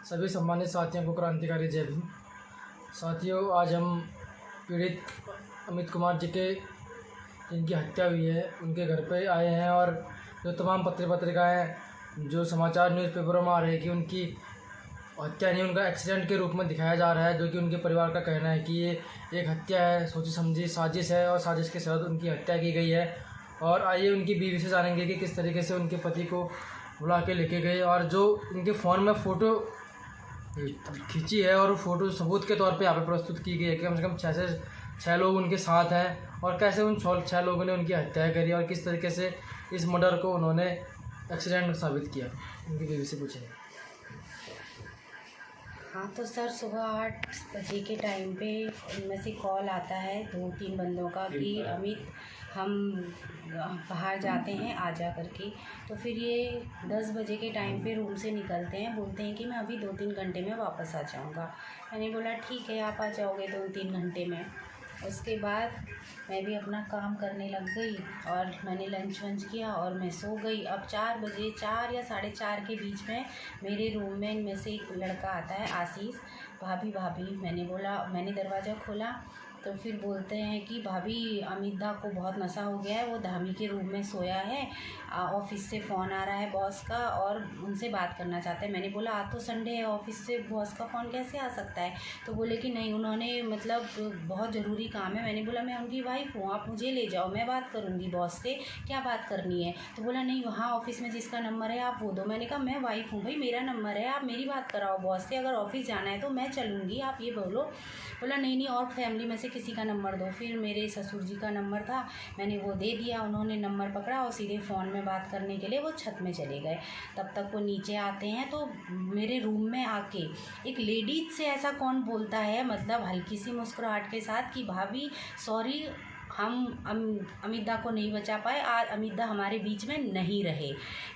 सभी सम्मानित साथियों को क्रांतिकारी जय भीम। साथियों, आज हम पीड़ित अमित कुमार जी के जिनकी हत्या हुई है उनके घर पे आए हैं और जो तमाम पत्रिकाएं जो समाचार न्यूज़पेपरों में आ रहे हैं कि उनकी हत्या नहीं, उनका एक्सीडेंट के रूप में दिखाया जा रहा है, जो कि उनके परिवार का कहना है कि ये एक हत्या है, सोची समझी साजिश है और साजिश के साथ उनकी हत्या की गई है। और आइए उनकी बीवी से जानेंगे कि किस तरीके से उनके पति को बुला के लेके गए और जो इनके फ़ोन में फ़ोटो खींची है और फ़ोटो सबूत के तौर पे यहाँ पे प्रस्तुत की गई है कि कम से कम 6 से 6 लोग उनके साथ हैं और कैसे उन 6 लोगों ने उनकी हत्या करी और किस तरीके से इस मर्डर को उन्होंने एक्सीडेंट साबित किया। उनकी बीवी से पूछेंगे। हाँ तो सर, सुबह 8 बजे के टाइम पे उनमें से कॉल आता है 2-3 बंदों का कि अमित हम बाहर जाते हैं आ जा करके। तो फिर ये 10 बजे के टाइम पे रूम से निकलते हैं, बोलते हैं कि मैं अभी 2-3 घंटे में वापस आ जाऊँगा। मैंने बोला ठीक है, आप आ जाओगे 2-3 घंटे में। उसके बाद मैं भी अपना काम करने लग गई और मैंने लंच वंच किया और मैं सो गई। अब 4 बजे, 4 या 4:30 के बीच में मेरे रूम में इनमें से एक लड़का आता है, आशीष। भाभी मैंने दरवाज़ा खोला तो फिर बोलते हैं कि भाभी अमित दा को बहुत नशा हो गया है, वो धामी के रूम में सोया है, ऑफिस से फ़ोन आ रहा है बॉस का और उनसे बात करना चाहते हैं। मैंने बोला आज तो संडे है, ऑफिस से बॉस का फ़ोन कैसे आ सकता है? तो बोले कि नहीं, उन्होंने मतलब बहुत ज़रूरी काम है। मैंने बोला मैं उनकी वाइफ हूँ, आप मुझे ले जाओ, मैं बात करूँगी बॉस से, क्या बात करनी है? तो बोला नहीं, वहाँ ऑफिस में जिसका नंबर है आप वो दो। मैंने कहा मैं वाइफ हूँ भाई, मेरा नंबर है, आप मेरी बात कराओ बॉस से, अगर ऑफिस जाना है तो मैं चलूँगी, आप ये बोलो। बोला नहीं, और फैमिली में से किसी का नंबर दो। फिर मेरे ससुर जी का नंबर था, मैंने वो दे दिया। उन्होंने नंबर पकड़ा और सीधे फ़ोन में बात करने के लिए वो छत में चले गए। तब तक वो नीचे आते हैं तो मेरे रूम में आके एक लेडीज से ऐसा कौन बोलता है, मतलब हल्की सी मुस्कुराहट के साथ, कि भाभी सॉरी, हम अमित दा को नहीं बचा पाए, आज अमित दा हमारे बीच में नहीं रहे।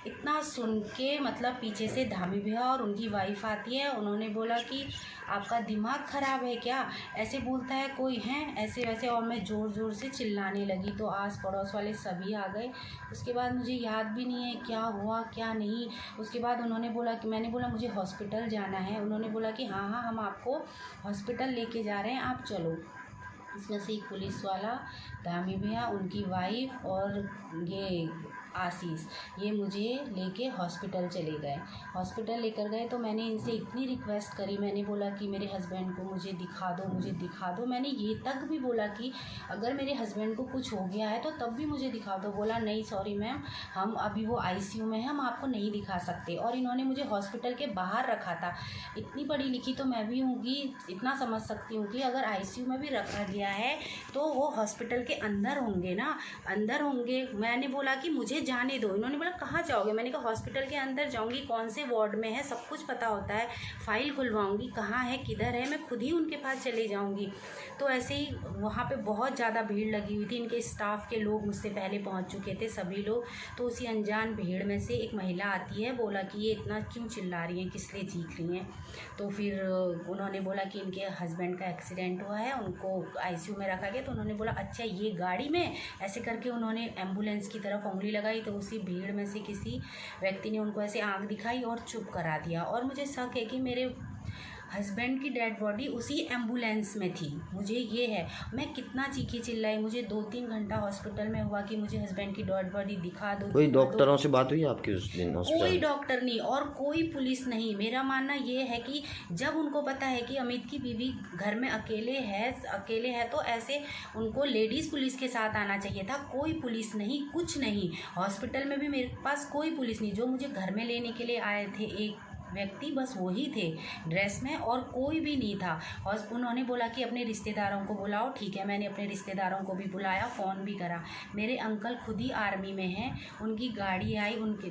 इतना सुन के मतलब पीछे से धामी भैया और उनकी वाइफ आती है। उन्होंने बोला कि आपका दिमाग ख़राब है क्या, ऐसे बोलता है कोई, हैं ऐसे वैसे। और मैं ज़ोर ज़ोर से चिल्लाने लगी तो आस पड़ोस वाले सभी आ गए। उसके बाद मुझे याद भी नहीं है क्या हुआ क्या नहीं। उसके बाद उन्होंने बोला कि, मैंने बोला मुझे हॉस्पिटल जाना है। उन्होंने बोला कि हाँ हम आपको हॉस्पिटल लेके जा रहे हैं, आप चलो। इसमें से एक पुलिस वाला, धामी भैया, उनकी वाइफ और ये आशीष, ये मुझे लेके हॉस्पिटल चले गए। हॉस्पिटल लेकर गए तो मैंने इनसे इतनी रिक्वेस्ट करी, मैंने बोला कि मेरे हस्बैंड को मुझे दिखा दो। मैंने ये तक भी बोला कि अगर मेरे हस्बैंड को कुछ हो गया है तो तब भी मुझे दिखा दो। बोला नहीं सॉरी मैम, हम अभी वो ICU में हैं, हम आपको नहीं दिखा सकते। और इन्होंने मुझे हॉस्पिटल के बाहर रखा था। इतनी पढ़ी लिखी तो मैं भी हूँ कि इतना समझ सकती हूँ कि अगर ICU में भी रखा गया है तो वो हॉस्पिटल के अंदर होंगे ना, अंदर होंगे। मैंने बोला कि मुझे जाने दो। इन्होंने बोला कहाँ जाओगे? मैंने कहा हॉस्पिटल के अंदर जाऊंगी, कौन से वार्ड में है सब कुछ पता होता है, फाइल खुलवाऊंगी, कहाँ है किधर है, मैं खुद ही उनके पास चले जाऊंगी। तो ऐसे ही वहाँ पे बहुत ज़्यादा भीड़ लगी हुई थी, इनके स्टाफ के लोग मुझसे पहले पहुँच चुके थे सभी लोग। तो उसी अनजान भीड़ में से एक महिला आती है, बोला कि ये इतना क्यों चिल्ला रही हैं, किस लिए चीख रही हैं? तो फिर उन्होंने बोला कि इनके हस्बैंड का एक्सीडेंट हुआ है, उनको ICU में रखा गया। तो उन्होंने बोला अच्छा ये गाड़ी में, ऐसे करके उन्होंने एम्बुलेंस की तरफ उंगली लगाई। तो उसी भीड़ में से किसी व्यक्ति ने उनको ऐसे आंख दिखाई और चुप करा दिया। और मुझे शक है कि मेरे हस्बैंड की डेड बॉडी उसी एम्बुलेंस में थी, मुझे ये है। मैं कितना चीखी चिल्लाई, मुझे 2-3 घंटा हॉस्पिटल में हुआ कि मुझे हस्बैंड की डेड बॉडी दिखा दो। कोई डॉक्टरों से बात हुई आपकी उस दिन हॉस्पिटल? कोई डॉक्टर नहीं और कोई पुलिस नहीं। मेरा मानना ये है कि जब उनको पता है कि अमित की बीवी घर में अकेले है तो ऐसे उनको लेडीज़ पुलिस के साथ आना चाहिए था। कोई पुलिस नहीं, कुछ नहीं। हॉस्पिटल में भी मेरे पास कोई पुलिस नहीं। जो मुझे घर में लेने के लिए आए थे एक व्यक्ति, बस वही थे ड्रेस में, और कोई भी नहीं था। और उन्होंने बोला कि अपने रिश्तेदारों को बुलाओ। ठीक है, मैंने अपने रिश्तेदारों को भी बुलाया, फ़ोन भी करा। मेरे अंकल खुद ही आर्मी में हैं, उनकी गाड़ी आई। उनके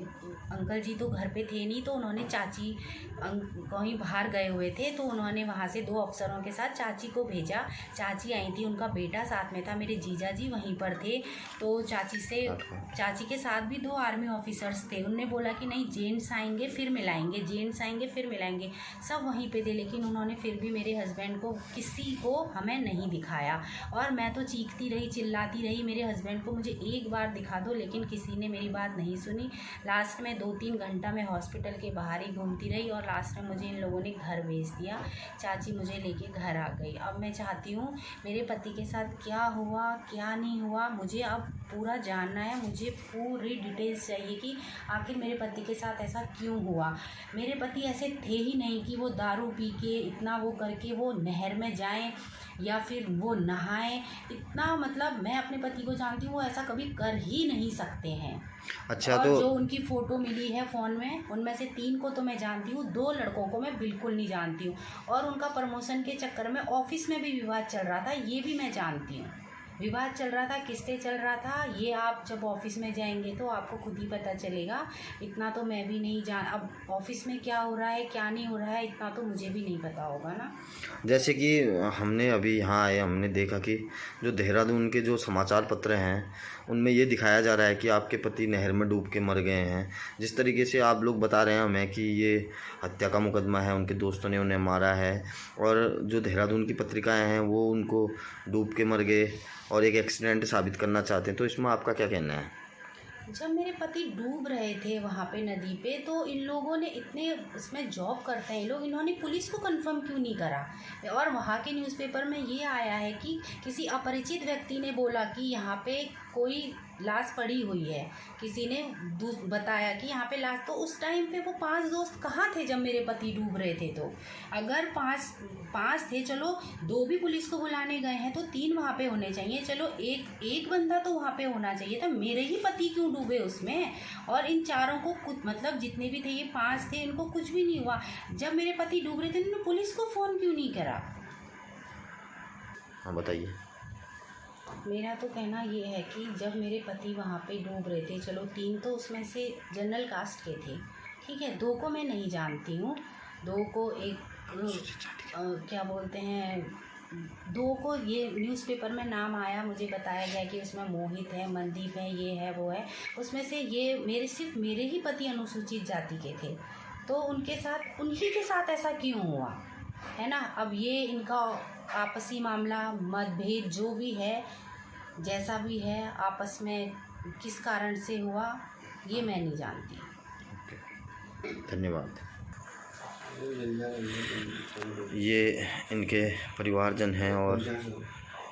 अंकल जी तो घर पे थे नहीं, तो उन्होंने चाची कहीं बाहर गए हुए थे, तो उन्होंने वहाँ से 2 अफसरों के साथ चाची को भेजा। चाची आई थी, उनका बेटा साथ में था, मेरे जीजा जी वहीं पर थे। तो चाची के साथ भी 2 आर्मी ऑफिसर्स थे। उनने बोला कि नहीं जेंट्स आएंगे फिर मिलाएंगे, जेंट्स डॉक्यूमेंट्स आएंगे फिर मिलाएंगे, सब वहीं पे थे। लेकिन उन्होंने फिर भी मेरे हस्बैंड को, किसी को हमें नहीं दिखाया। और मैं तो चीखती रही, चिल्लाती रही मेरे हस्बैंड को मुझे एक बार दिखा दो, लेकिन किसी ने मेरी बात नहीं सुनी। लास्ट में 2-3 घंटा मैं हॉस्पिटल के बाहर ही घूमती रही और लास्ट में मुझे इन लोगों ने घर भेज दिया। चाची मुझे लेके घर आ गई। अब मैं चाहती हूँ मेरे पति के साथ क्या हुआ क्या नहीं हुआ, मुझे अब पूरा जानना है। मुझे पूरी डिटेल्स चाहिए कि आखिर मेरे पति के साथ ऐसा क्यों हुआ। मेरे पति ऐसे थे ही नहीं कि वो दारू पी के इतना वो करके वो नहर में जाएं या फिर वो नहाएं। इतना मतलब मैं अपने पति को जानती हूँ, वो ऐसा कभी कर ही नहीं सकते हैं। अच्छा, और तो जो उनकी फ़ोटो मिली है फ़ोन में, उनमें से 3 को तो मैं जानती हूँ, 2 लड़कों को मैं बिल्कुल नहीं जानती हूँ। और उनका प्रमोशन के चक्कर में ऑफिस में भी विवाद चल रहा था, ये भी मैं जानती हूँ। विवाद चल रहा था, किससे चल रहा था ये आप जब ऑफिस में जाएंगे तो आपको खुद ही पता चलेगा। इतना तो मैं भी नहीं जान, अब ऑफिस में क्या हो रहा है क्या नहीं हो रहा है इतना तो मुझे भी नहीं पता होगा ना। जैसे कि हमने अभी यहाँ आए, हमने देखा कि जो देहरादून के जो समाचार पत्र हैं उनमें ये दिखाया जा रहा है कि आपके पति नहर में डूब के मर गए हैं। जिस तरीके से आप लोग बता रहे हैं हमें कि ये हत्या का मुकदमा है, उनके दोस्तों ने उन्हें मारा है, और जो देहरादून की पत्रिकाएं हैं वो उनको डूब के मर गए और एक एक्सीडेंट साबित करना चाहते हैं, तो इसमें आपका क्या कहना है? जब मेरे पति डूब रहे थे वहाँ पे नदी पे, तो इन लोगों ने, इतने इसमें जॉब करते हैं लोग, इन्होंने पुलिस को कंफर्म क्यों नहीं करा। और वहाँ के न्यूज़पेपर में ये आया है कि किसी अपरिचित व्यक्ति ने बोला कि यहाँ पे कोई लाश पड़ी हुई है, किसी ने बताया कि यहाँ पे लाश। तो उस टाइम पे वो 5 दोस्त कहाँ थे जब मेरे पति डूब रहे थे? तो अगर 5 थे, चलो 2 भी पुलिस को बुलाने गए हैं तो 3 वहाँ पे होने चाहिए, चलो एक बंदा तो वहाँ पे होना चाहिए था। मेरे ही पति क्यों डूबे उसमें? और इन चारों को कुछ, मतलब जितने भी थे, ये 5 थे, इनको कुछ भी नहीं हुआ। जब मेरे पति डूब रहे थे इन्होंने पुलिस को फ़ोन क्यों नहीं करा? हाँ बताइए। मेरा तो कहना ये है कि जब मेरे पति वहाँ पे डूब रहे थे, चलो 3 तो उसमें से जनरल कास्ट के थे, ठीक है, 2 को मैं नहीं जानती हूँ, 2 को क्या बोलते हैं, 2 को ये न्यूज़पेपर में नाम आया, मुझे बताया गया कि उसमें मोहित है, मनदीप है, ये है वो है। उसमें से ये सिर्फ मेरे ही पति अनुसूचित जाति के थे, तो उनके साथ, उन्हीं के साथ ऐसा क्यों हुआ है ना। अब ये इनका आपसी मामला, मतभेद जो भी है, जैसा भी है, आपस में किस कारण से हुआ ये मैं नहीं जानती। धन्यवाद। ये इनके परिवारजन हैं और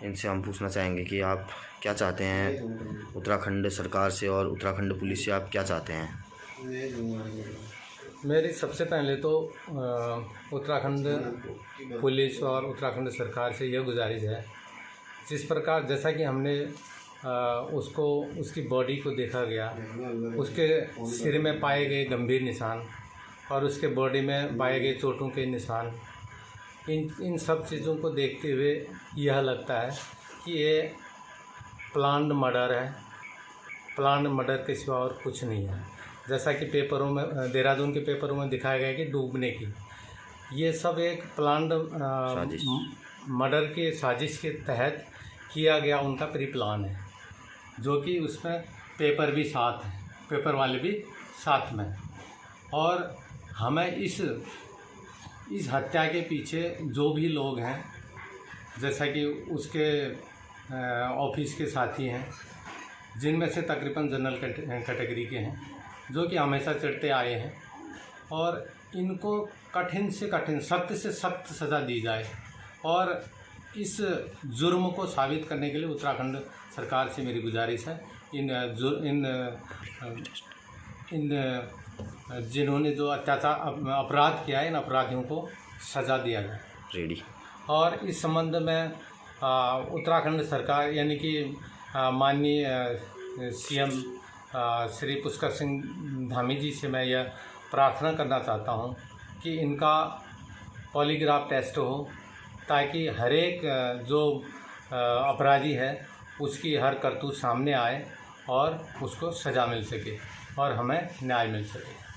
इनसे हम पूछना चाहेंगे कि आप क्या चाहते हैं उत्तराखंड सरकार से और उत्तराखंड पुलिस से, आप क्या चाहते हैं? मेरी सबसे पहले तो उत्तराखंड पुलिस और उत्तराखंड सरकार से यह गुजारिश है, जिस प्रकार जैसा कि हमने उसकी बॉडी को देखा गया, उसके सिर में पाए गए गंभीर निशान और उसके बॉडी में पाए गए चोटों के निशान, इन सब चीज़ों को देखते हुए यह लगता है कि ये प्लान्ड मर्डर है। प्लान्ड मर्डर के सिवा और कुछ नहीं है। जैसा कि पेपरों में, देहरादून के पेपरों में दिखाया गया कि डूबने की, ये सब एक प्लान्ड मर्डर की साजिश के तहत किया गया उनका प्री प्लान है, जो कि उसमें पेपर भी साथ हैं, पेपर वाले भी साथ में। और हमें इस हत्या के पीछे जो भी लोग हैं, जैसा कि उसके ऑफिस के साथी हैं, जिनमें से तकरीबन जनरल कैटेगरी के हैं, जो कि हमेशा चढ़ते आए हैं, और इनको कठिन से कठिन, सख्त से सख्त सज़ा दी जाए। और इस जुर्म को साबित करने के लिए उत्तराखंड सरकार से मेरी गुजारिश है, इन जिन्होंने जो अत्याचार अपराध किया है, इन अपराधियों को सज़ा दिया जाए। रेडी। और इस संबंध में उत्तराखंड सरकार यानी कि माननीय सीएम श्री पुष्कर सिंह धामी जी से मैं यह प्रार्थना करना चाहता हूं कि इनका पॉलीग्राफ टेस्ट हो, ताकि हर एक जो अपराधी है उसकी हर करतूत सामने आए और उसको सज़ा मिल सके और हमें न्याय मिल सके।